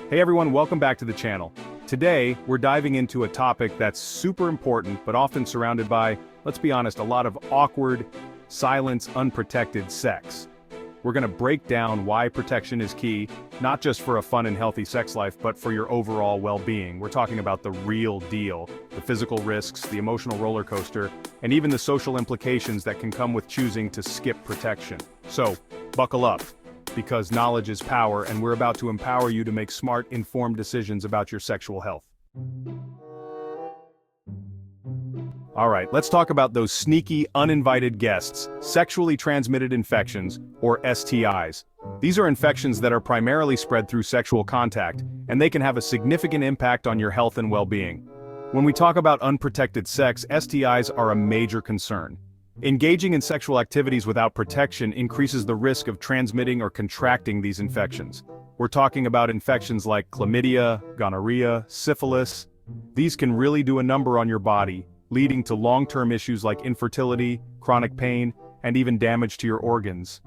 Hey everyone, welcome back to the channel. Today, we're diving into a topic that's super important but often surrounded by, let's be honest, a lot of awkward, silent, unprotected sex. We're gonna break down why protection is key, not just for a fun and healthy sex life, but for your overall well-being. We're talking about the real deal, the physical risks, the emotional roller coaster, and even the social implications that can come with choosing to skip protection. So, buckle up, because knowledge is power, and we're about to empower you to make smart, informed decisions about your sexual health. Alright, let's talk about those sneaky, uninvited guests, sexually transmitted infections, or STIs. These are infections that are primarily spread through sexual contact, and they can have a significant impact on your health and well-being. When we talk about unprotected sex, STIs are a major concern. Engaging in sexual activities without protection increases the risk of transmitting or contracting these infections. We're talking about infections like chlamydia, gonorrhea, syphilis. These can really do a number on your body, leading to long-term issues like infertility, chronic pain, and even damage to your organs.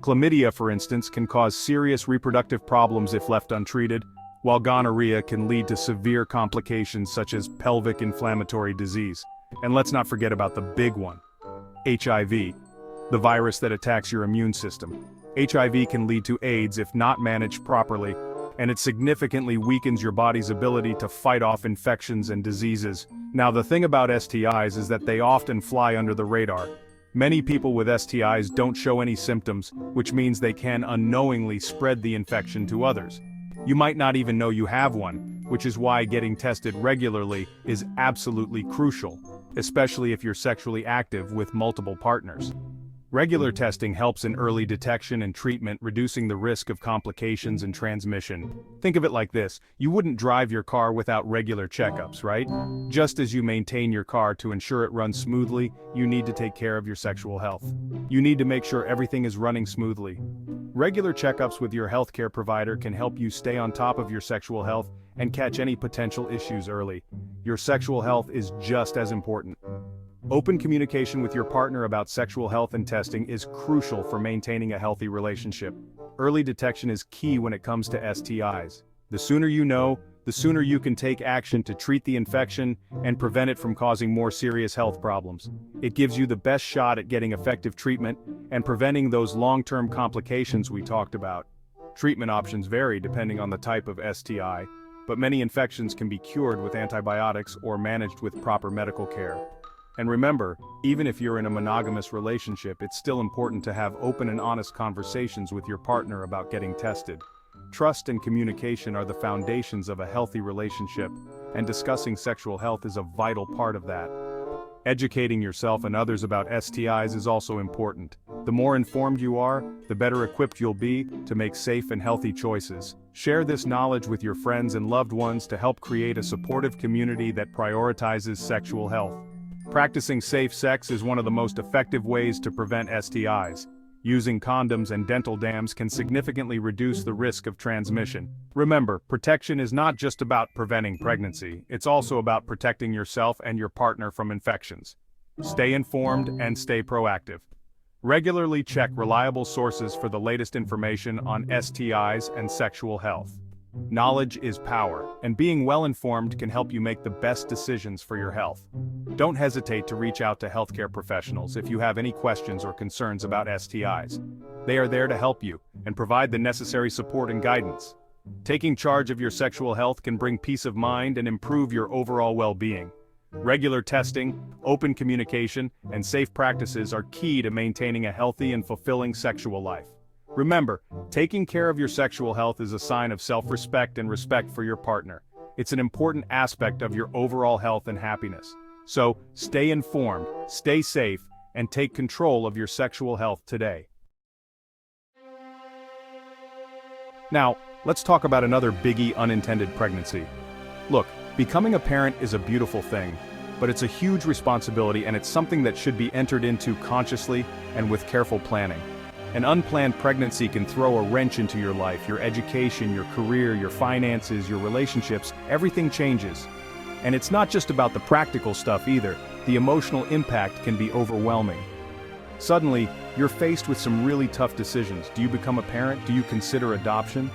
Chlamydia, for instance, can cause serious reproductive problems if left untreated, while gonorrhea can lead to severe complications such as pelvic inflammatory disease. And let's not forget about the big one, HIV, the virus that attacks your immune system. HIV can lead to AIDS if not managed properly, and it significantly weakens your body's ability to fight off infections and diseases. Now, the thing about STIs is that they often fly under the radar. Many people with STIs don't show any symptoms, which means they can unknowingly spread the infection to others. You might not even know you have one, which is why getting tested regularly is absolutely crucial, especially if you're sexually active with multiple partners. Regular testing helps in early detection and treatment, reducing the risk of complications and transmission. Think of it like this: you wouldn't drive your car without regular checkups, right? Just as you maintain your car to ensure it runs smoothly, you need to take care of your sexual health. You need to make sure everything is running smoothly. Regular checkups with your healthcare provider can help you stay on top of your sexual health and catch any potential issues early. Your sexual health is just as important. Open communication with your partner about sexual health and testing is crucial for maintaining a healthy relationship. Early detection is key when it comes to STIs. The sooner you know, the sooner you can take action to treat the infection and prevent it from causing more serious health problems. It gives you the best shot at getting effective treatment and preventing those long-term complications we talked about. Treatment options vary depending on the type of STI, but many infections can be cured with antibiotics or managed with proper medical care. And remember, even if you're in a monogamous relationship, it's still important to have open and honest conversations with your partner about getting tested. Trust and communication are the foundations of a healthy relationship, and discussing sexual health is a vital part of that. Educating yourself and others about STIs is also important. The more informed you are, the better equipped you'll be to make safe and healthy choices. Share this knowledge with your friends and loved ones to help create a supportive community that prioritizes sexual health. Practicing safe sex is one of the most effective ways to prevent STIs. Using condoms and dental dams can significantly reduce the risk of transmission. Remember, protection is not just about preventing pregnancy, it's also about protecting yourself and your partner from infections. Stay informed and stay proactive. Regularly check reliable sources for the latest information on STIs and sexual health. Knowledge is power, and being well-informed can help you make the best decisions for your health. Don't hesitate to reach out to healthcare professionals if you have any questions or concerns about STIs. They are there to help you and provide the necessary support and guidance. Taking charge of your sexual health can bring peace of mind and improve your overall well-being. Regular testing, open communication, and safe practices are key to maintaining a healthy and fulfilling sexual life. Remember, taking care of your sexual health is a sign of self-respect and respect for your partner. It's an important aspect of your overall health and happiness. So, stay informed, stay safe, and take control of your sexual health today. Now, let's talk about another biggie: unintended pregnancy. Look, becoming a parent is a beautiful thing, but it's a huge responsibility, and it's something that should be entered into consciously and with careful planning. An unplanned pregnancy can throw a wrench into your life, your education, your career, your finances, your relationships. Everything changes. And it's not just about the practical stuff either. The emotional impact can be overwhelming. Suddenly, you're faced with some really tough decisions. Do you become a parent? Do you consider adoption?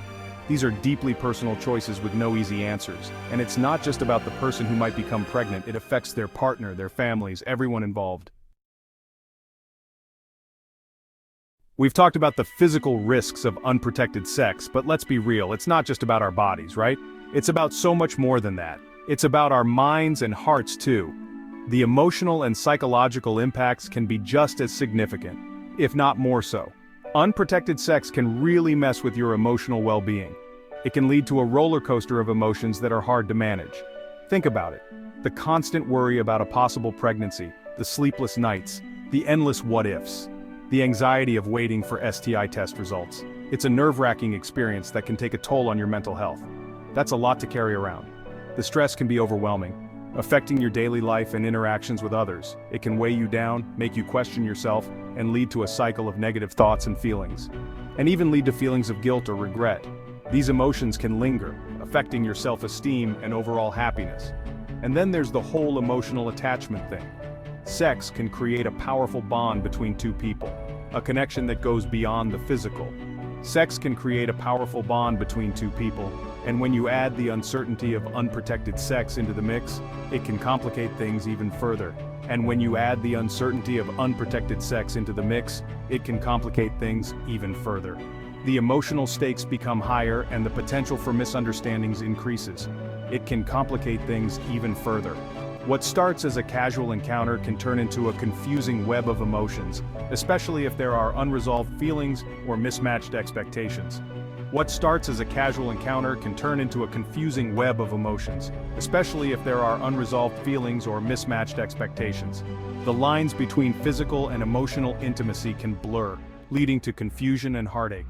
These are deeply personal choices with no easy answers, and it's not just about the person who might become pregnant, it affects their partner, their families, everyone involved. We've talked about the physical risks of unprotected sex, but let's be real, it's not just about our bodies, right? It's about so much more than that. It's about our minds and hearts too. The emotional and psychological impacts can be just as significant, if not more so. Unprotected sex can really mess with your emotional well-being. It can lead to a roller coaster of emotions that are hard to manage. Think about it. The constant worry about a possible pregnancy, the sleepless nights, the endless what-ifs, the anxiety of waiting for STI test results. It's a nerve-wracking experience that can take a toll on your mental health. That's a lot to carry around. The stress can be overwhelming, affecting your daily life and interactions with others. It can weigh you down, make you question yourself, and lead to a cycle of negative thoughts and feelings. And even lead to feelings of guilt or regret. These emotions can linger, affecting your self-esteem and overall happiness. And then there's the whole emotional attachment thing. Sex can create a powerful bond between two people, a connection that goes beyond the physical. Sex can create a powerful bond between two people, and when you add the uncertainty of unprotected sex into the mix, it can complicate things even further. And when you add the uncertainty of unprotected sex into the mix, it can complicate things even further. The emotional stakes become higher and the potential for misunderstandings increases. It can complicate things even further. What starts as a casual encounter can turn into a confusing web of emotions, especially if there are unresolved feelings or mismatched expectations. What starts as a casual encounter can turn into a confusing web of emotions, especially if there are unresolved feelings or mismatched expectations. The lines between physical and emotional intimacy can blur, leading to confusion and heartache,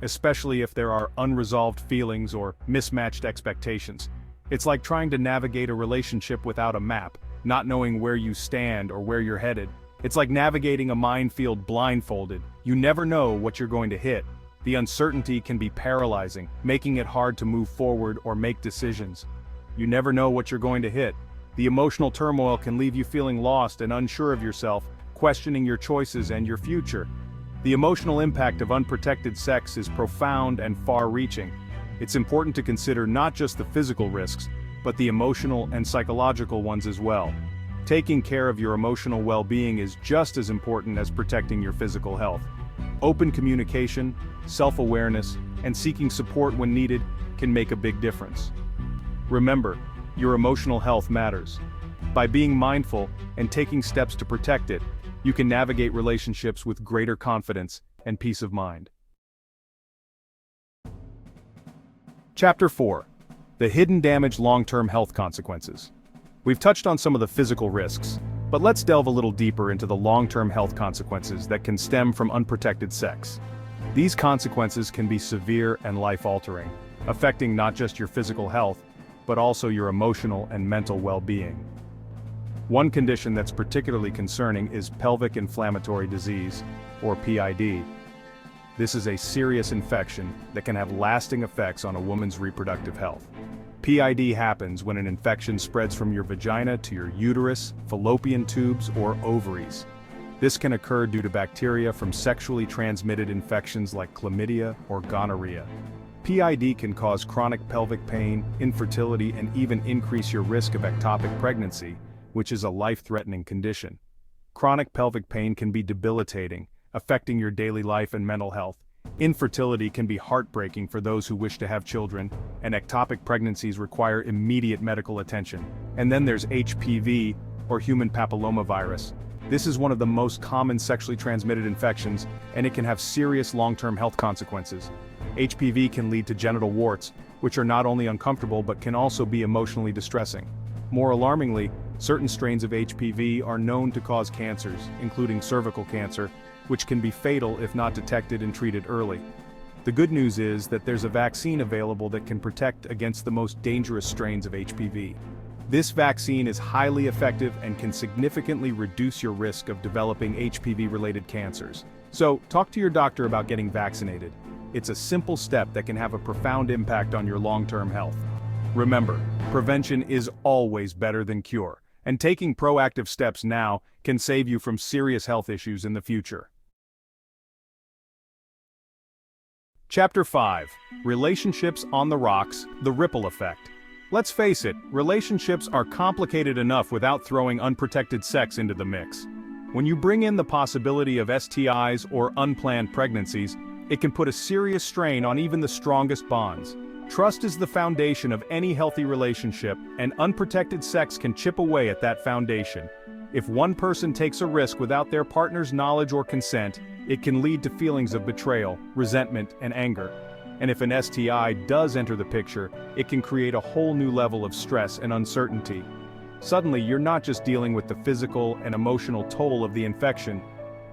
especially if there are unresolved feelings or mismatched expectations. It's like trying to navigate a relationship without a map, not knowing where you stand or where you're headed. It's like navigating a minefield blindfolded. You never know what you're going to hit. The uncertainty can be paralyzing, making it hard to move forward or make decisions. You never know what you're going to hit. The emotional turmoil can leave you feeling lost and unsure of yourself, questioning your choices and your future. The emotional impact of unprotected sex is profound and far-reaching. It's important to consider not just the physical risks, but the emotional and psychological ones as well. Taking care of your emotional well-being is just as important as protecting your physical health. Open communication, self-awareness, and seeking support when needed can make a big difference. Remember, your emotional health matters. By being mindful and taking steps to protect it, you can navigate relationships with greater confidence and peace of mind. Chapter 4. The Hidden Damage Long-Term Health Consequences. We've touched on some of the physical risks, but let's delve a little deeper into the long-term health consequences that can stem from unprotected sex. These consequences can be severe and life-altering, affecting not just your physical health, but also your emotional and mental well-being. One condition that's particularly concerning is pelvic inflammatory disease, or PID. This is a serious infection that can have lasting effects on a woman's reproductive health. PID happens when an infection spreads from your vagina to your uterus, fallopian tubes, or ovaries. This can occur due to bacteria from sexually transmitted infections like chlamydia or gonorrhea. PID can cause chronic pelvic pain, infertility, and even increase your risk of ectopic pregnancy, which is a life-threatening condition. Chronic pelvic pain can be debilitating, affecting your daily life and mental health. Infertility can be heartbreaking for those who wish to have children, and ectopic pregnancies require immediate medical attention. And then there's HPV, or human papillomavirus. This is one of the most common sexually transmitted infections, and it can have serious long-term health consequences. HPV can lead to genital warts, which are not only uncomfortable but can also be emotionally distressing. More alarmingly, certain strains of HPV are known to cause cancers, including cervical cancer, which can be fatal if not detected and treated early. The good news is that there's a vaccine available that can protect against the most dangerous strains of HPV. This vaccine is highly effective and can significantly reduce your risk of developing HPV-related cancers. So, talk to your doctor about getting vaccinated. It's a simple step that can have a profound impact on your long-term health. Remember, prevention is always better than cure, and taking proactive steps now can save you from serious health issues in the future. Chapter 5. Relationships on the Rocks, the Ripple Effect. Let's face it, relationships are complicated enough without throwing unprotected sex into the mix. When you bring in the possibility of STIs or unplanned pregnancies, it can put a serious strain on even the strongest bonds. Trust is the foundation of any healthy relationship, and unprotected sex can chip away at that foundation. If one person takes a risk without their partner's knowledge or consent, it can lead to feelings of betrayal, resentment, and anger. And if an STI does enter the picture, it can create a whole new level of stress and uncertainty. Suddenly, you're not just dealing with the physical and emotional toll of the infection,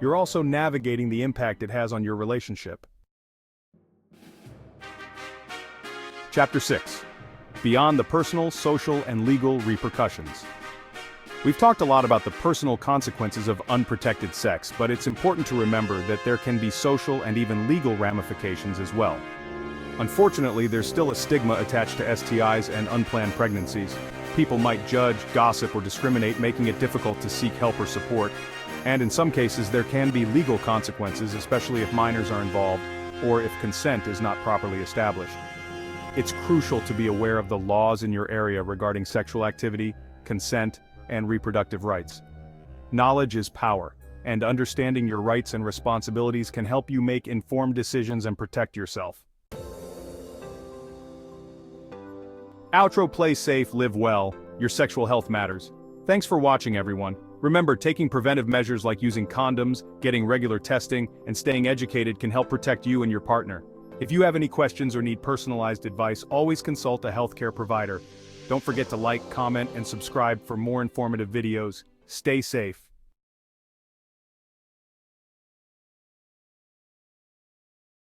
you're also navigating the impact it has on your relationship. Chapter 6. Beyond the personal, social, and legal repercussions. We've talked a lot about the personal consequences of unprotected sex, but it's important to remember that there can be social and even legal ramifications as well. Unfortunately, there's still a stigma attached to STIs and unplanned pregnancies. People might judge, gossip, or discriminate, making it difficult to seek help or support. And in some cases, there can be legal consequences, especially if minors are involved, or if consent is not properly established. It's crucial to be aware of the laws in your area regarding sexual activity, consent, and reproductive rights. Knowledge is power, and understanding your rights and responsibilities can help you make informed decisions and protect yourself. Outro: play safe, live well, your sexual health matters. Thanks for watching, everyone. Remember, taking preventive measures like using condoms, getting regular testing, and staying educated can help protect you and your partner. If you have any questions or need personalized advice, always consult a healthcare provider. Don't forget to like, comment, and subscribe for more informative videos. Stay safe.